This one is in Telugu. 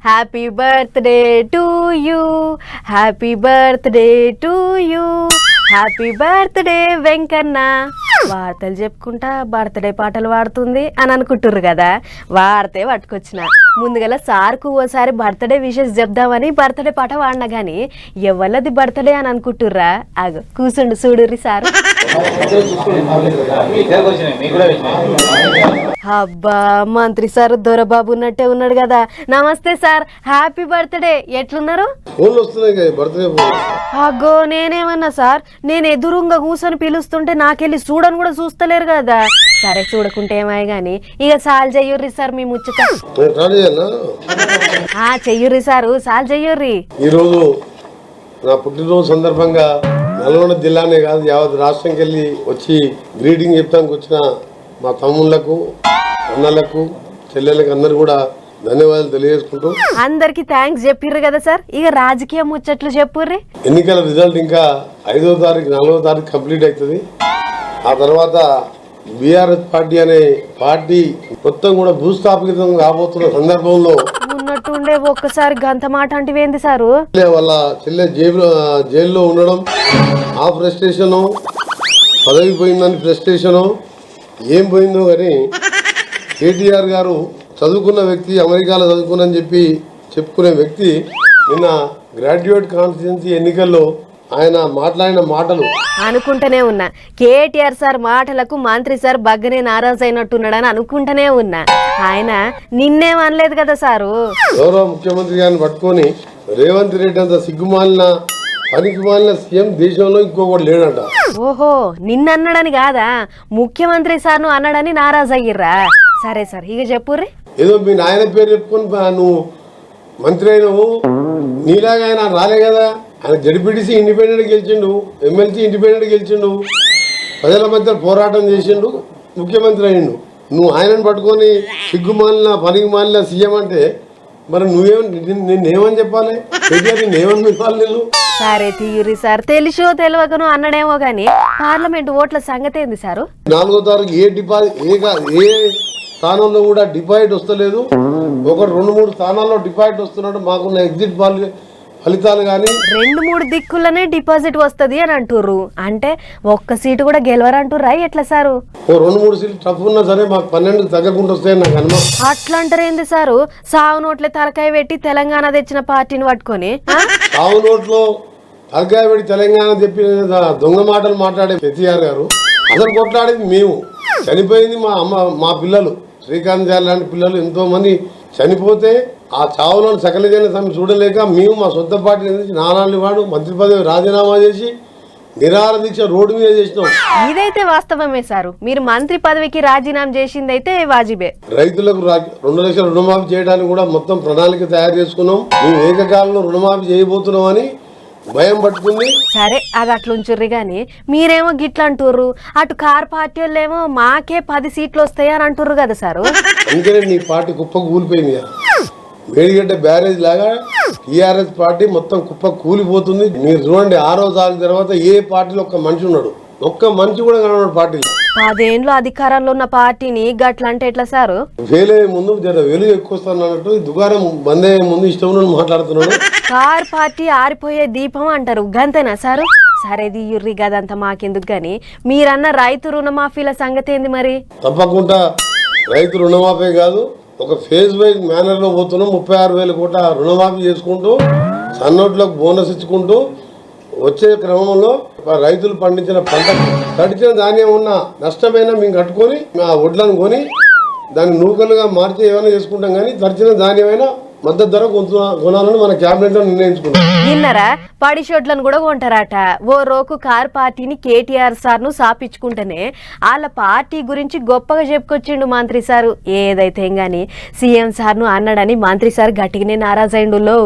Happy birthday to you, happy birthday to you, happy birthday Venkanna. వార్తలు చెప్పుకుంటా బర్త్డే పాటలు పాడుతుంది అని అనుకుంటుర్రు కదా, వాడితే పట్టుకొచ్చిన. ముందుగల సార్కు ఓసారి బర్త్డే విషెస్ చెప్దామని బర్త్డే పాట వాడినా కానీ ఎవరిది బర్త్డే అని అనుకుంటుర్రా? ఆగు కూర్చుండు చూడుర్రి సార్. అబ్బా మంత్రి సార్ దొరబాబు ఉన్నట్టే ఉన్నాడు కదా. నమస్తే సార్, హ్యాపీ బర్త్డే. ఎట్లున్నారు? అగ్గో నేనేమన్నా సార్, నేను ఎదురుంగా కూర్చొని పిలుస్తుంటే నాకెళ్ళి చూడని కూడా చూస్తలేరు కదా. సరే చూడకుంటే ఏమాయి గాని ఇక సాల్ చెయ్యుర్రి సార్ మీ ముచ్చట. చెయ్యుర్రి సారు, సాల్ చెయ్యుర్రి. ఈ రోజు నా పుట్టినరోజు సందర్భంగా నల్గొండ జిల్లానే కాదు యావత్ రాష్ట్రంకి వెళ్ళి వచ్చి గ్రీటింగ్ చెప్తానికి వచ్చిన మా తమ్ముళ్లకు, అన్నలకు, చెల్లెళ్ళకి అందరు కూడా ధన్యవాదాలు తెలియజేసుకుంటూ అందరికి థ్యాంక్స్ చెప్పిర్రు కదా సార్. ఇక రాజకీయ ముచ్చట్లు చెప్పుర్రి. ఎన్నికల రిజల్ట్ ఇంకా 5వ తారీఖు 4వ తారీఖు కంప్లీట్ అవుతుంది. ఆ తర్వాత బీఆర్ఎస్ పార్టీ అనే పార్టీ మొత్తం కూడా భూస్థాపితం కాబోతున్న సందర్భంలో ఉన్నట్టుండే ఒక్కసారి గంత మాట అంటివేంది సారు? వాళ్ళ చెల్లె జైల్లో ఉండడం, ఆ ఫ్రస్ట్రేషను, పదవి పోయిందని ఫ్రస్ట్రేషను, ఏం పోయిందో కానీ కేటీఆర్ గారు చదువుకున్న వ్యక్తి, అమెరికాలో చదువుకున్నని చెప్పి చెప్పుకునే వ్యక్తి నిన్న గ్రాడ్యుయేట్ కాన్స్టిట్యున్సీ ఎన్నికల్లో ఆయన మాట్లాడిన మాటలు అనుకుంటూనే ఉన్నా. కేటీఆర్ సార్ మాటలకు మంత్రి సార్ బగ్గనే నారాజు అయినట్టున్నాడని అనుకుంటూనే ఉన్నా. ఆయన నిన్నేమనలేదు కదా సారు. గౌరవ ముఖ్యమంత్రి గారిని పట్టుకొని రేవంత్ రెడ్డి అంత సిగ్గుమాలిన పనికి మాలిన సీఎం దేశంలో ఇంకొకటి లేడంట. ఓహో నిన్నన్నాడని కాదా, ముఖ్యమంత్రి సార్ ను అన్నాడని నారాజు అయ్యిర్రా? సరే సార్ ఇక చెప్పుర్రి. ఏదో మీ నాయన పేరు చెప్పుకొని నువ్వు మంత్రి అయినవు, నీలాగా ఆయన రాలే కదా. ఆయన జడ్పీటీసీ ఇండిపెండెంట్ గెలిచిండు, ఎమ్మెల్సీ ఇండిపెండెంట్ గెలిచిండు, ప్రజల మధ్య పోరాటం చేసిండు, ముఖ్యమంత్రి అయ్యిండు. నువ్వు ఆయనను పట్టుకొని సిగ్గుమాలిన పనికి మాలిన సీఎం అంటే మరి నిన్నేమని చెప్పాలి? నేనేమని చెప్పాలి నిన్ను? సరే తీయురి సార్, తెలిసో తెలియకను అన్నడేమో గాని పార్లమెంట్ ఓట్ల సంగతి ఏంది సారు? 4వ తారీఖు ఏ స్థానంలో కూడా డిపాజిట్ వస్తలేదు. ఒకటి 2-3 స్థానాల్లో డిపాజిట్ వస్తున్నాడు. మాకున్న ఎగ్జిట్ ఫలితాలు కానీ 2-3 దిక్కులనే డిపాజిట్ వస్తుంది అని అంటుర్రు. అంటే ఒక్క సీటు కూడా గెలవరంటుర్రా ఎట్లా సారు? 2-3 సీట్లు టఫ్ ఉన్నా సరే మాకు 12 తగ్గకుండా వస్తాయని నాకు అనుమానం. అట్లా అంటారేంది సారు? సాగు నోట్లే తలకాయ పెట్టి తెలంగాణ తెచ్చిన పార్టీని పట్టుకొని సాగు నోట్లో తలకాయ పెట్టి తెలంగాణ చెప్పి దొంగ మాటలు మాట్లాడే కేటీఆర్ గారు అసలు కొట్లాడేది మేము. చనిపోయింది మా పిల్లలు, శ్రీకాంత్ గారు లాంటి పిల్లలు ఎంతో మంది చనిపోతే ఆ చావులను సకలజన సమ్మె చూడలేక మేము మా సొంత పార్టీ నుంచి నాలాంటి వాడు మంత్రి పదవి రాజీనామా చేసి నిరాహార దీక్ష రోడ్డు మీద చేసినాం. ఇదైతే వాస్తవమే సారు. మీరు మంత్రి పదవికి రాజీనామా చేసింది అయితే వాజిబే. రైతులకు 2 లక్షల రుణమాఫీ చేయడానికి కూడా మొత్తం ప్రణాళిక తయారు చేసుకున్నాం. మేము ఏకకాలంలో రుణమాఫీ చేయబోతున్నాం అని భయం పట్టుకుంది. సరే అది అట్లుంచుర్రి గాని మీరేమో గిట్ల అంటుర్రు, అటు కార్ పార్టీ వాళ్ళేమో మాకే 10 సీట్లు వస్తాయి అని అంటుర్రు కదా సారు. అందుకనే నీ పార్టీ కుప్ప కూలిపోయింది. మేడిగడ్డ బ్యారేజ్ లాగా టీఆర్ఎస్ పార్టీ మొత్తం కుప్ప కూలిపోతుంది. మీరు చూడండి 6వ తారీఖు తర్వాత ఏ పార్టీలో ఒక్క మనిషి ఉన్నాడు, ఒక్క మనిషి కూడా కనబడు పార్టీలో. 10 ఏళ్ళు అధికారంలో ఉన్న పార్టీని గట్ల అంటే ఎట్లా సారు? ఫెయిల్ అయ్యే ముందు వెలుగు ఎక్కువ వస్తాను అన్నట్టు దుకాణం బంద్ అయ్యే ముందు ఇష్టం మాట్లాడుతున్నాడు. కార్ పార్టీ ఆరిపోయే దీపం అంటారు, గంతేనా సారు? సరేది యుర్రి గదంతా మాకెందుకు గాని మీరన్న రైతు రుణమాఫీల సంగతి ఏంది మరి? తప్పకుండా రైతు రుణమాఫీ కాదు, ఒక ఫేజ్ వైజ్ మేనర్ లో పోతున్నాం. 36,000 కోట్ల రుణమాఫీ చేసుకుంటూ సన్నోట్లకు బోనస్ ఇచ్చుకుంటూ వచ్చే క్రమంలో రైతులు పండించిన పంట తడిచిన ధాన్యం ఉన్న నష్టమైనా మేము కట్టుకొని ఆ వడ్లను కొని దాన్ని నూకలుగా మార్చి ఏమైనా చేసుకుంటాం. కానీ తడిచిన ధాన్యమైనా మద్దతు ధర కొనాలని మన క్యాబినెట్ లో నిర్ణయించుకున్నాం. విన్నారా? పడి షోట్లను కూడా కొంటారట. ఓ రోకు కార్ పార్టీని కేటీఆర్ సార్ ను సాపించుకుంటేనే వాళ్ళ పార్టీ గురించి గొప్పగా చెప్పుకొచ్చిండు మంత్రి సారు. ఏదైతే గాని సీఎం సార్ ను అన్నాడని మంత్రి సార్ గట్టిగానే నారాజైండులో.